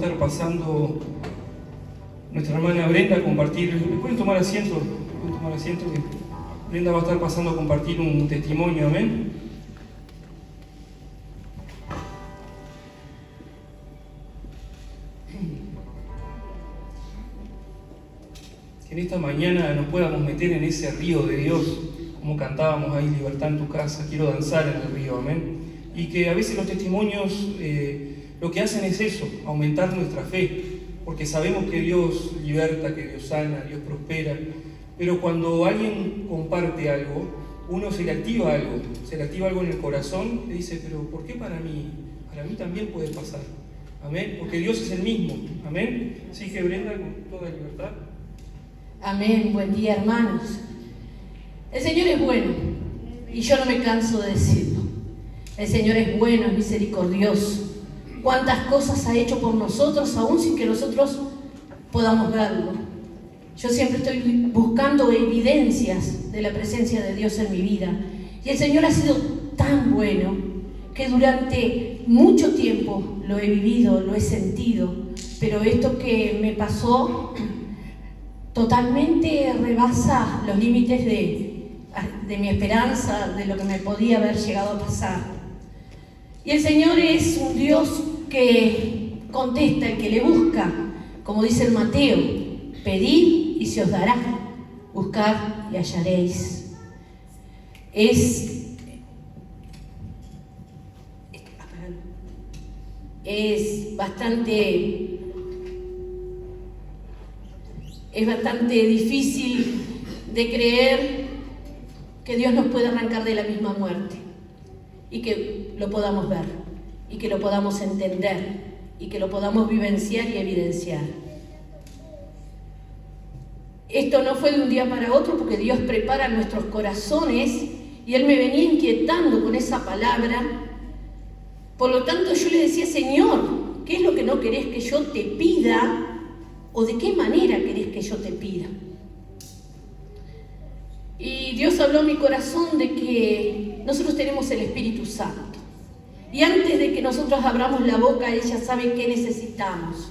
estar pasando nuestra hermana Brenda a compartir. ¿Pueden tomar asiento? ¿Pueden tomar asiento? Que Brenda va a estar pasando a compartir un testimonio, amén. Que en esta mañana nos podamos meter en ese río de Dios, como cantábamos ahí, libertad en tu casa, quiero danzar en el río, amén. Y que a veces los testimonios lo que hacen es eso, aumentar nuestra fe, porque sabemos que Dios liberta, que Dios sana, Dios prospera, pero cuando alguien comparte algo, uno se le activa algo en el corazón, y dice, pero ¿por qué para mí? Para mí también puede pasar, amén, porque Dios es el mismo, amén. Así que Brenda, con toda libertad. Amén, buen día hermanos. El Señor es bueno, y yo no me canso de decirlo. El Señor es bueno, es misericordioso. Cuántas cosas ha hecho por nosotros, aún sin que nosotros podamos verlo. Yo siempre estoy buscando evidencias de la presencia de Dios en mi vida. Y el Señor ha sido tan bueno que durante mucho tiempo lo he vivido, lo he sentido. Pero esto que me pasó totalmente rebasa los límites de mi esperanza, de lo que me podía haber llegado a pasar. Y el Señor es un Dios que contesta el que le busca, como dice el Mateo, pedid y se os dará, buscad y hallaréis. Es bastante difícil de creer que Dios nos puede arrancar de la misma muerte y que lo podamos ver y que lo podamos entender y que lo podamos vivenciar y evidenciar. Esto no fue de un día para otro, porque Dios prepara nuestros corazones y Él me venía inquietando con esa palabra. Por lo tanto yo le decía, Señor, ¿qué es lo que no querés que yo te pida? ¿O de qué manera querés que yo te pida? Y Dios habló a mi corazón de que nosotros tenemos el Espíritu Santo. Y antes de que nosotros abramos la boca, ella sabe qué necesitamos.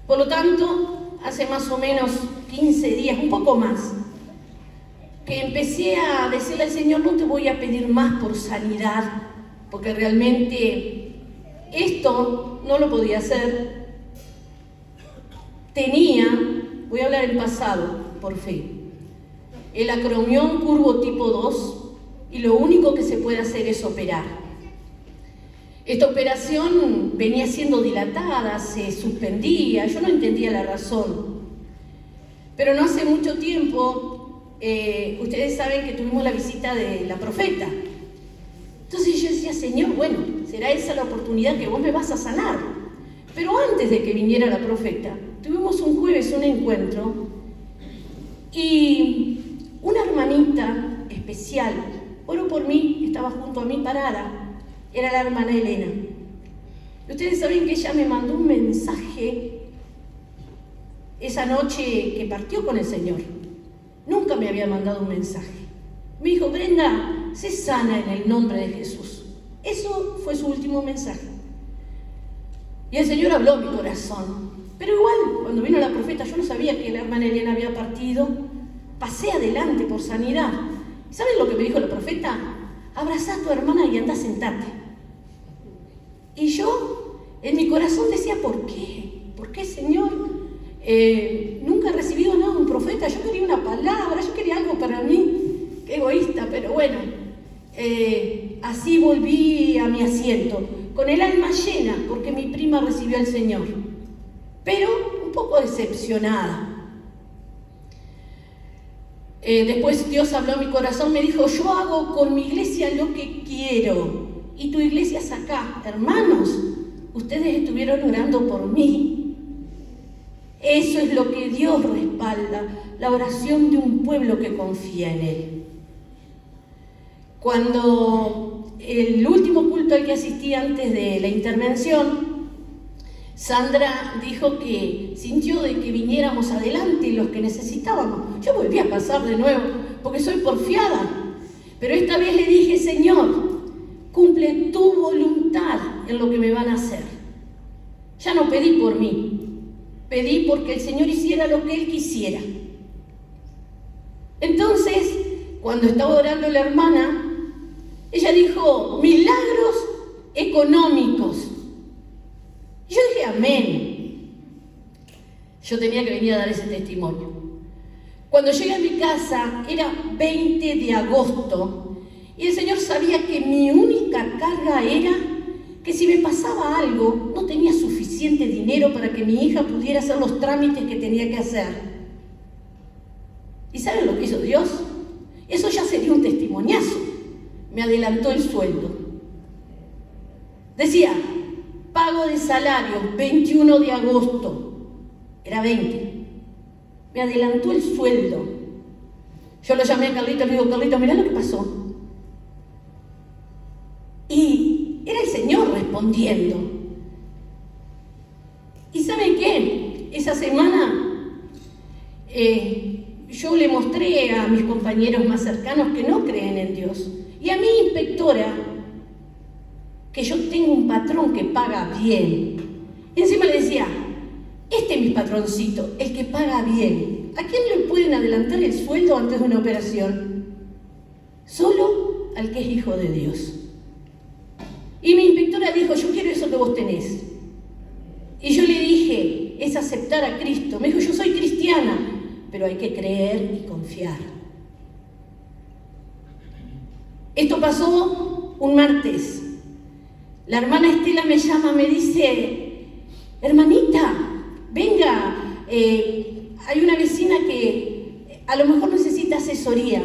Por lo tanto, hace más o menos 15 días, un poco más, que empecé a decirle al Señor, no te voy a pedir más por sanidad, porque realmente esto no lo podía hacer. Voy a hablar en pasado, por fe, el acromión curvo tipo 2, y lo único que se puede hacer es operar. Esta operación venía siendo dilatada, se suspendía, yo no entendía la razón. Pero no hace mucho tiempo, ustedes saben que tuvimos la visita de la profeta. Entonces yo decía, Señor, bueno, será esa la oportunidad que vos me vas a sanar. Pero antes de que viniera la profeta, tuvimos un jueves un encuentro y una hermanita especial oró por mí, estaba junto a mí parada, era la hermana Elena. Y ustedes saben que ella me mandó un mensaje esa noche que partió con el Señor. Nunca me había mandado un mensaje. Me dijo, Brenda, sé sana en el nombre de Jesús. Eso fue su último mensaje. Y el Señor habló a mi corazón. Pero igual, cuando vino la profeta, yo no sabía que la hermana Elena había partido. Pasé adelante por sanidad. ¿Saben lo que me dijo la profeta? Abrazá a tu hermana y andá a sentarte. Y yo, en mi corazón decía, ¿por qué? ¿Por qué, Señor? Nunca he recibido nada de un profeta. Yo quería una palabra, yo quería algo para mí. Qué egoísta, pero bueno. Así volví a mi asiento, con el alma llena, porque mi prima recibió al Señor, pero un poco decepcionada. Después Dios habló a mi corazón, me dijo, yo hago con mi iglesia lo que quiero, y tu iglesia es acá. Hermanos, ustedes estuvieron orando por mí. Eso es lo que Dios respalda, la oración de un pueblo que confía en Él. Cuando el último culto al que asistí antes de la intervención, Sandra dijo que sintió de que viniéramos adelante los que necesitábamos. Yo volví a pasar de nuevo, porque soy porfiada. Pero esta vez le dije, Señor, cumple tu voluntad en lo que me van a hacer. Ya no pedí por mí, pedí porque el Señor hiciera lo que Él quisiera. Entonces, cuando estaba orando la hermana, ella dijo, milagros económicos. Yo dije, amén. Yo tenía que venir a dar ese testimonio. Cuando llegué a mi casa, era 20 de agosto, y el Señor sabía que mi única carga era que si me pasaba algo, no tenía suficiente dinero para que mi hija pudiera hacer los trámites que tenía que hacer. ¿Y saben lo que hizo Dios? Eso ya sería un testimoniazo. Me adelantó el sueldo. Decía, pago de salario, 21 de agosto. Era 20. Me adelantó el sueldo. Yo lo llamé a Carlito y le digo, Carlito, mirá lo que pasó. Y era el Señor respondiendo. ¿Y saben qué? Esa semana yo le mostré a mis compañeros más cercanos que no creen en Dios. Y a mi inspectora, que yo tengo un patrón que paga bien. Y encima le decía, este es mi patroncito, el que paga bien. ¿A quién le pueden adelantar el sueldo antes de una operación? Solo al que es hijo de Dios. Y mi inspectora dijo, yo quiero eso que vos tenés. Y yo le dije, es aceptar a Cristo. Me dijo, yo soy cristiana, pero hay que creer y confiar. Esto pasó un martes. La hermana Estela me llama, me dice, hermanita, venga, hay una vecina que a lo mejor necesita asesoría.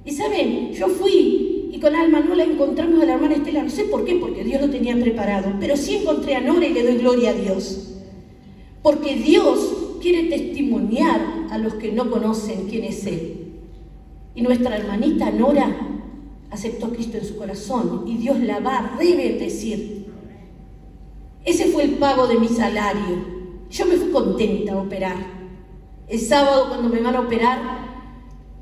Y saben, yo fui y con Alma no la encontramos a la hermana Estela, no sé por qué, porque Dios lo tenía preparado, pero sí encontré a Nora y le doy gloria a Dios. Porque Dios quiere testimoniar a los que no conocen quién es Él. Y nuestra hermanita Nora aceptó a Cristo en su corazón y Dios la va a rebendecir. Ese fue el pago de mi salario. Yo me fui contenta a operar. El sábado, cuando me van a operar,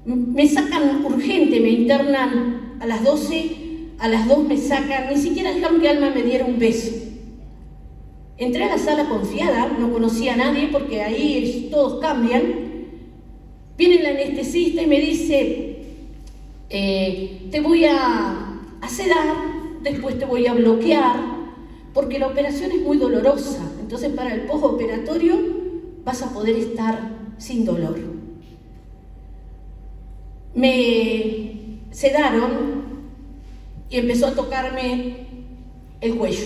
me sacan urgente, me internan a las 12, a las 2 me sacan, ni siquiera dejaron que Alma me diera un beso. Entré a la sala confiada, no conocía a nadie porque ahí todos cambian. Viene el anestesista y me dice, te voy a sedar, después te voy a bloquear, porque la operación es muy dolorosa. Entonces para el postoperatorio vas a poder estar sin dolor. Me sedaron y empezó a tocarme el cuello.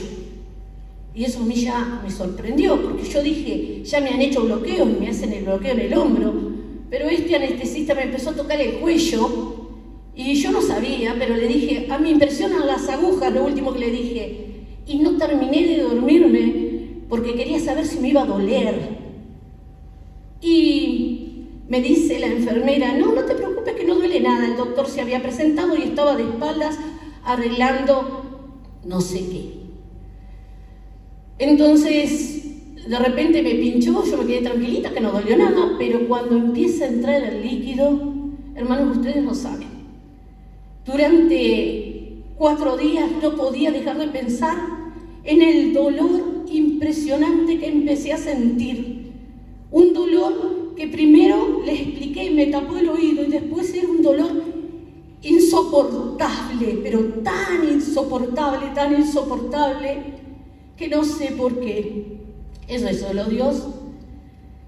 Y eso a mí ya me sorprendió, porque yo dije, ya me han hecho bloqueos y me hacen el bloqueo en el hombro, pero este anestesista me empezó a tocar el cuello y yo no sabía, pero le dije, a mí me impresionan las agujas, lo último que le dije, y no terminé de dormirme porque quería saber si me iba a doler. Y me dice la enfermera, no te preocupes que no duele nada, el doctor se había presentado y estaba de espaldas arreglando no sé qué. Entonces, de repente me pinchó, yo me quedé tranquilita, que no dolió nada, pero cuando empieza a entrar el líquido, hermanos, ustedes no saben. Durante 4 días no podía dejar de pensar en el dolor impresionante que empecé a sentir. Un dolor que primero les expliqué y me tapó el oído, y después era un dolor insoportable, pero tan insoportable, que no sé por qué. Eso es solo Dios.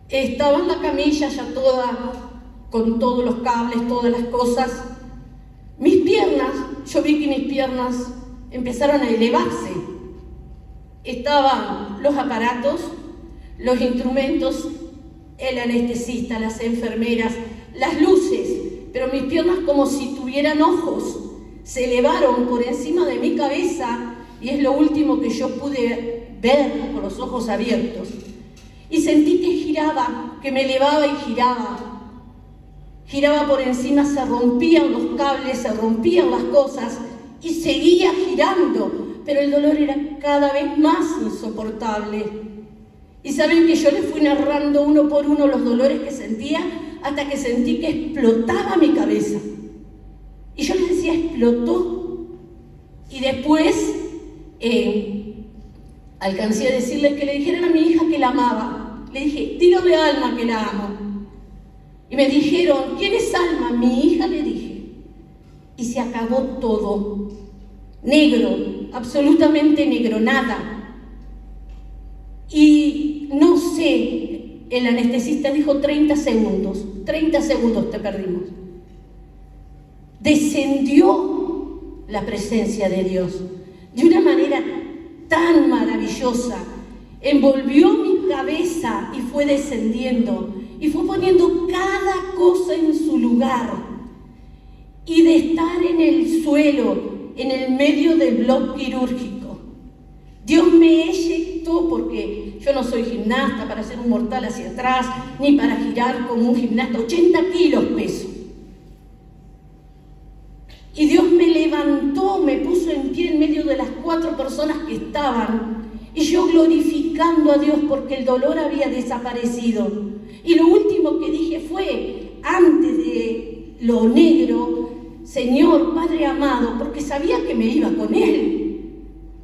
Estaba en la camilla ya toda, con todos los cables, todas las cosas. Mis piernas, yo vi que mis piernas empezaron a elevarse. Estaban los aparatos, los instrumentos, el anestesista, las enfermeras, las luces, pero mis piernas como si tuvieran ojos, se elevaron por encima de mi cabeza. Y es lo último que yo pude ver con los ojos abiertos. Y sentí que giraba, que me elevaba y giraba. Giraba por encima, se rompían los cables, se rompían las cosas y seguía girando. Pero el dolor era cada vez más insoportable. Y saben que yo les fui narrando uno por uno los dolores que sentía hasta que sentí que explotaba mi cabeza. Y yo les decía, explotó. Y después alcancé a decirle que le dijeran a mi hija que la amaba. Le dije, dígame a Alma que la amo. Y me dijeron, ¿quién es Alma? Mi hija, le dije. Y se acabó todo. Negro, absolutamente negro, nada. Y no sé, el anestesista dijo 30 segundos. 30 segundos te perdimos. Descendió la presencia de Dios de una manera tan maravillosa. Envolvió mi cabeza y fue descendiendo. Y fue poniendo cada cosa en su lugar. Y de estar en el suelo, en el medio del bloque quirúrgico, Dios me eyectó, porque yo no soy gimnasta para hacer un mortal hacia atrás, ni para girar como un gimnasta, 80 kilos peso. Y Dios me levantó, me puso en pie en medio de las 4 personas que estaban, y yo glorificando a Dios porque el dolor había desaparecido. Y lo último que dije fue, antes de lo negro, Señor, Padre amado, porque sabía que me iba con Él.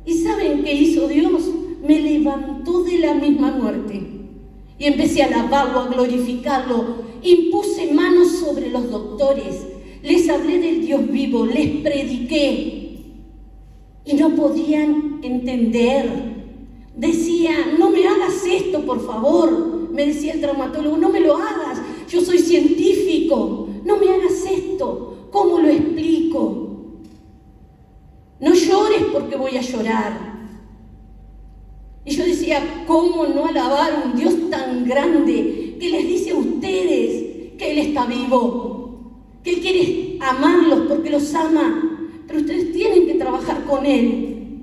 ¿Y saben qué hizo Dios? Me levantó de la misma muerte. Y empecé a alabarlo, a glorificarlo. Impuse manos sobre los doctores. Les hablé del Dios vivo, les prediqué. Y no podían entender. Decía, no me hagas esto, por favor. Me decía el traumatólogo, no me lo hagas. Yo soy científico. No me hagas esto. ¿Cómo lo explico? No llores porque voy a llorar. Y yo decía, ¿cómo no alabar a un Dios tan grande que les dice a ustedes que Él está vivo? Que Él quiere amarlos porque los ama, pero ustedes tienen que trabajar con Él.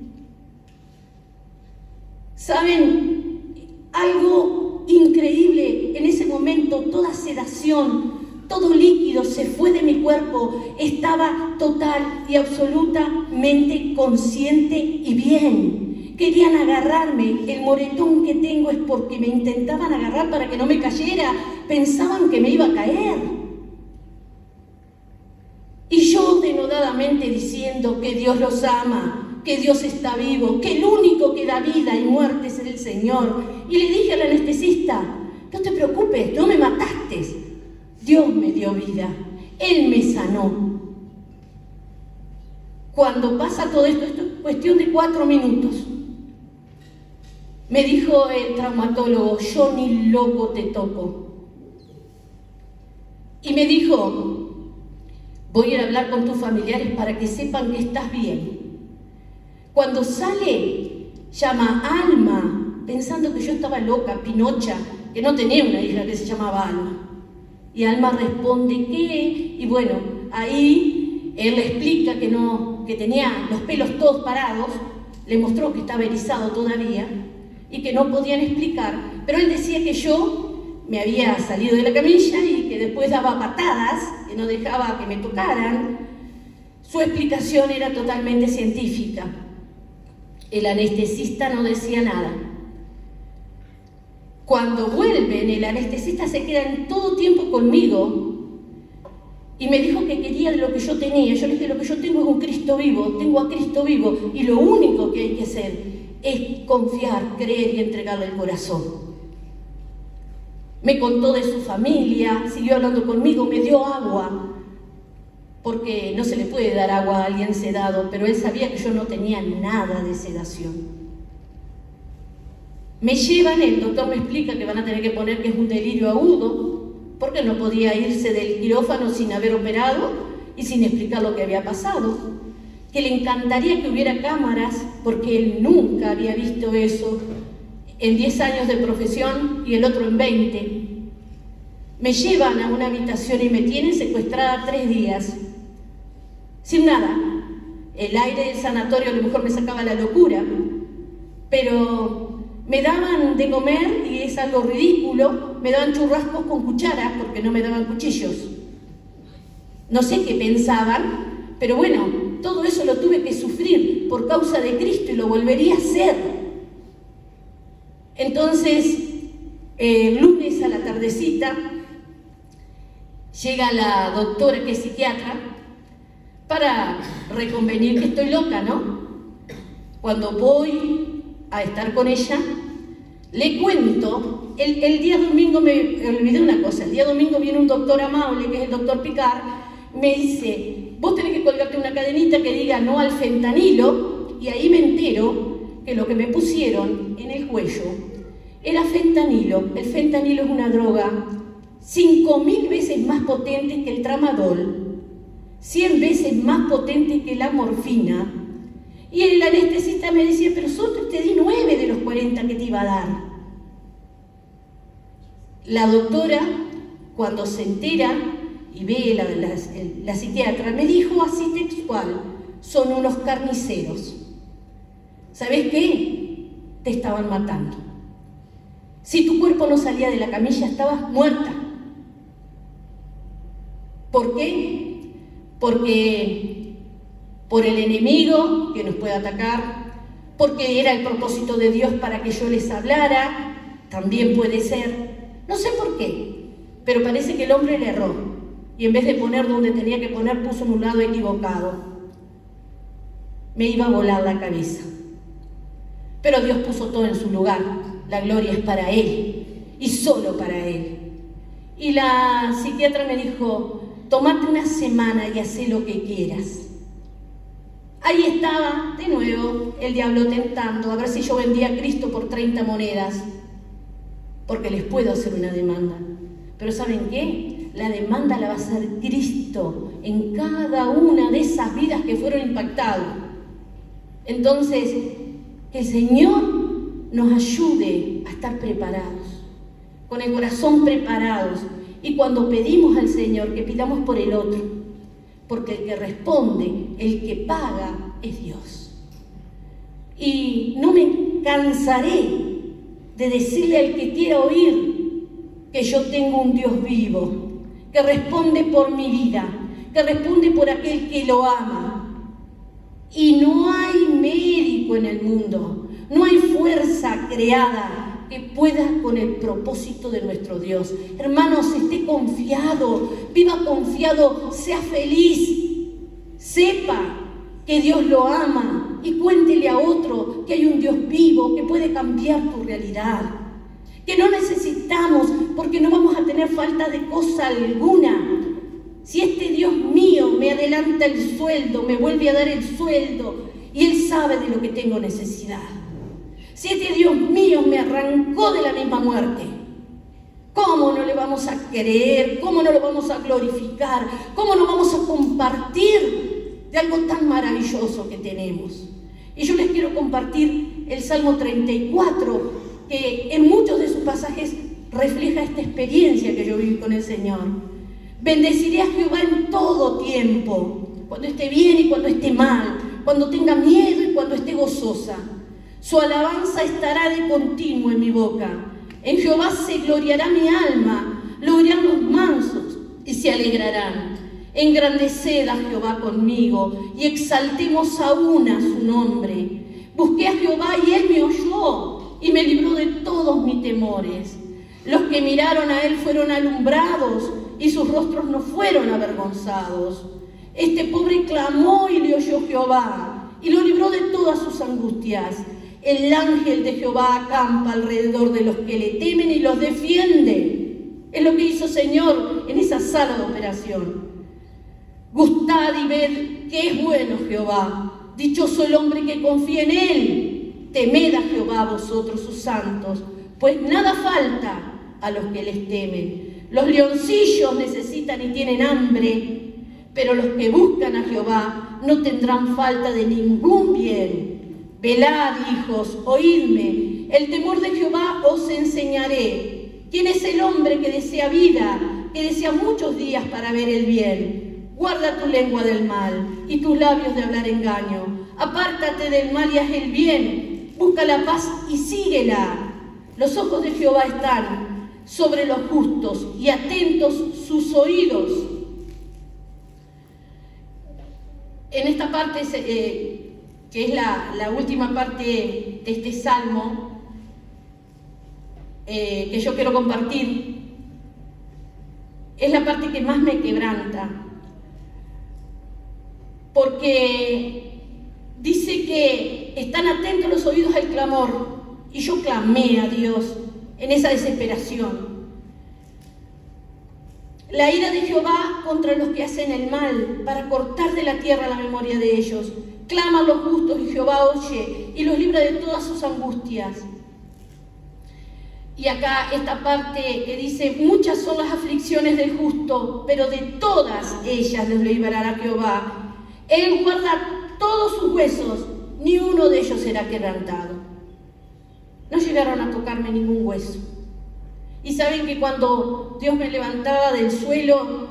¿Saben? Algo increíble, en ese momento toda sedación, todo líquido se fue de mi cuerpo, estaba total y absolutamente consciente y bien. Querían agarrarme, el moretón que tengo es porque me intentaban agarrar para que no me cayera, pensaban que me iba a caer. Y yo denodadamente diciendo que Dios los ama, que Dios está vivo, que el único que da vida y muerte es el Señor. Y le dije al anestesista, no te preocupes, no me mataste. Dios me dio vida, Él me sanó. Cuando pasa todo esto, esto es cuestión de 4 minutos. Me dijo el traumatólogo, yo ni loco te toco. Y me dijo, voy a ir a hablar con tus familiares para que sepan que estás bien. Cuando sale, llama a Alma, pensando que yo estaba loca, pinocha, que no tenía una hija que se llamaba Alma. Y Alma responde, ¿qué? Y bueno, ahí él le explica que tenía los pelos todos parados, le mostró que estaba erizado todavía y que no podían explicar, pero él decía que yo me había salido de la camilla y que después daba patadas, que no dejaba que me tocaran. Su explicación era totalmente científica. El anestesista no decía nada. Cuando vuelven, el anestesista se queda en todo tiempo conmigo y me dijo que quería lo que yo tenía. Yo le dije, lo que yo tengo es un Cristo vivo, tengo a Cristo vivo, y lo único que hay que hacer es confiar, creer y entregarle el corazón. Me contó de su familia, siguió hablando conmigo, me dio agua, porque no se le puede dar agua a alguien sedado, pero él sabía que yo no tenía nada de sedación. Me llevan, el doctor me explica que van a tener que poner que es un delirio agudo, porque no podía irse del quirófano sin haber operado y sin explicar lo que había pasado. Que le encantaría que hubiera cámaras, porque él nunca había visto eso en 10 años de profesión y el otro en 20. Me llevan a una habitación y me tienen secuestrada 3 días, sin nada. El aire del sanatorio a lo mejor me sacaba la locura, pero me daban de comer, y es algo ridículo, me daban churrascos con cucharas porque no me daban cuchillos. No sé qué pensaban, pero bueno, todo eso lo tuve que sufrir por causa de Cristo y lo volvería a hacer. Entonces, el lunes a la tardecita, llega la doctora que es psiquiatra para reconvenir que estoy loca, ¿no? Cuando voy a estar con ella, le cuento, el día domingo me olvidé una cosa, el día domingo viene un doctor amable, que es el doctor Picard, me dice, vos tenés que colgarte una cadenita que diga no al fentanilo, y ahí me entero que lo que me pusieron en el cuello era fentanilo. El fentanilo es una droga 5.000 veces más potente que el tramadol, 100 veces más potente que la morfina. Y el anestesista me decía, pero solo te di 9 de los 40 que te iba a dar. La doctora, cuando se entera y ve la psiquiatra, me dijo así textual, son unos carniceros. ¿Sabés qué? Te estaban matando. Si tu cuerpo no salía de la camilla, estabas muerta. ¿Por qué? Porque por el enemigo que nos puede atacar, porque era el propósito de Dios para que yo les hablara, también puede ser. No sé por qué, pero parece que el hombre le erró y en vez de poner donde tenía que poner, puso en un lado equivocado. Me iba a volar la cabeza. Pero Dios puso todo en su lugar. La gloria es para Él y solo para Él. Y la psiquiatra me dijo, tomate una semana y haz lo que quieras. Ahí estaba, de nuevo, el diablo tentando a ver si yo vendía a Cristo por 30 monedas, porque les puedo hacer una demanda. Pero ¿saben qué? La demanda la va a hacer Cristo en cada una de esas vidas que fueron impactadas. Entonces, que el Señor nos ayude a estar preparados, con el corazón preparados, y cuando pedimos al Señor, que pidamos por el otro, porque el que responde, el que paga, es Dios. Y no me cansaré de decirle al que quiera oír que yo tengo un Dios vivo, que responde por mi vida, que responde por aquel que lo ama. Y no hay médico en el mundo, no hay fuerza creada que pueda con el propósito de nuestro Dios. Hermanos, esté confiado, viva confiado, sea feliz, sepa que Dios lo ama y cuéntele a otro que hay un Dios vivo que puede cambiar tu realidad, que no necesitamos, porque no vamos a tener falta de cosa alguna. Si este Dios mío me adelanta el sueldo, me vuelve a dar el sueldo, y Él sabe de lo que tengo necesidad. Si este Dios mío me arrancó de la misma muerte, ¿cómo no le vamos a creer? ¿Cómo no lo vamos a glorificar? ¿Cómo no vamos a compartir de algo tan maravilloso que tenemos? Y yo les quiero compartir el Salmo 34, que en muchos de sus pasajes refleja esta experiencia que yo viví con el Señor. Bendeciré a Jehová en todo tiempo, cuando esté bien y cuando esté mal, cuando tenga miedo y cuando esté gozosa. Su alabanza estará de continuo en mi boca. En Jehová se gloriará mi alma, lo oirán los mansos y se alegrarán. Engrandeced a Jehová conmigo y exaltemos aún a su nombre. Busqué a Jehová y Él me oyó y me libró de todos mis temores. Los que miraron a Él fueron alumbrados y sus rostros no fueron avergonzados. Este pobre clamó y le oyó Jehová y lo libró de todas sus angustias. El ángel de Jehová acampa alrededor de los que le temen y los defiende. Es lo que hizo Señor en esa sala de operación. Gustad y ved que es bueno Jehová. Dichoso el hombre que confía en Él. Temed a Jehová vosotros sus santos, pues nada falta a los que les temen. Los leoncillos necesitan y tienen hambre, pero los que buscan a Jehová no tendrán falta de ningún bien. Velad, hijos, oídme, el temor de Jehová os enseñaré. ¿Quién es el hombre que desea vida, que desea muchos días para ver el bien? Guarda tu lengua del mal y tus labios de hablar engaño. Apártate del mal y haz el bien. Busca la paz y síguela. Los ojos de Jehová están sobre los justos y atentos sus oídos. En esta parte, que es la última parte de este salmo, que yo quiero compartir, es la parte que más me quebranta, porque dice que están atentos los oídos al clamor. Y yo clamé a Dios en esa desesperación. La ira de Jehová contra los que hacen el mal, para cortar de la tierra la memoria de ellos. Claman los justos y Jehová oye y los libra de todas sus angustias. Y acá esta parte que dice, muchas son las aflicciones del justo, pero de todas ellas los librará Jehová. Él guarda todos sus huesos, ni uno de ellos será quebrantado. No llegaron a tocarme ningún hueso. Y saben que cuando Dios me levantaba del suelo,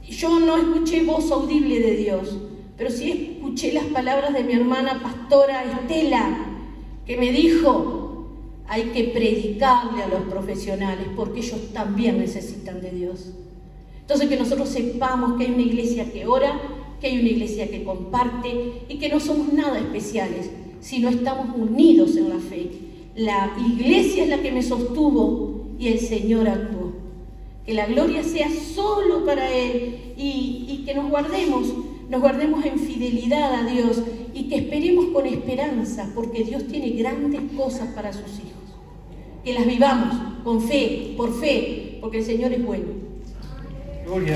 yo no escuché voz audible de Dios, pero sí escuché las palabras de mi hermana pastora Estela, que me dijo, hay que predicarle a los profesionales porque ellos también necesitan de Dios. Entonces que nosotros sepamos que hay una iglesia que ora, que hay una iglesia que comparte y que no somos nada especiales, sino estamos unidos en la fe. La iglesia es la que me sostuvo y el Señor actuó. Que la gloria sea solo para Él y que nos guardemos en fidelidad a Dios y que esperemos con esperanza, porque Dios tiene grandes cosas para sus hijos. Que las vivamos con fe, por fe, porque el Señor es bueno. Gloria a Dios.